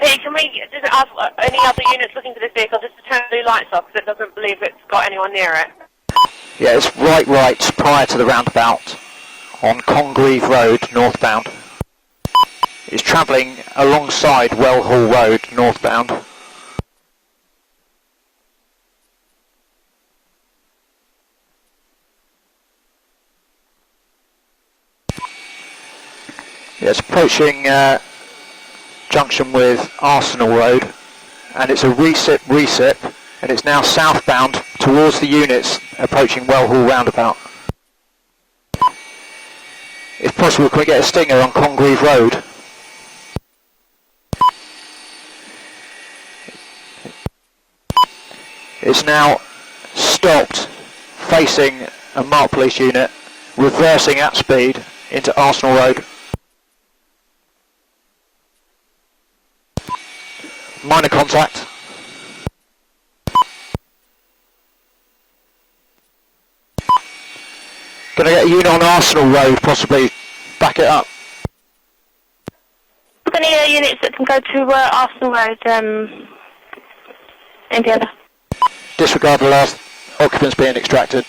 MP, can we just ask any other units looking for this vehicle just to turn the blue lights off because it doesn't believe it's got anyone near it? Yeah, it's right prior to the roundabout on Congreve Road, northbound. It's travelling alongside Well Hall Road, northbound. Yeah, it's approaching junction with Arsenal Road, and it's a recip, and it's now southbound towards the units approaching Well Hall roundabout. If possible, can we get a stinger on Congreve Road? It's now stopped, facing a marked police unit, reversing at speed into Arsenal Road. Minor contact. Can I get a unit on Arsenal Road, possibly back it up? Any units that can go to Arsenal Road, Indiana? Disregard the last occupants being extracted.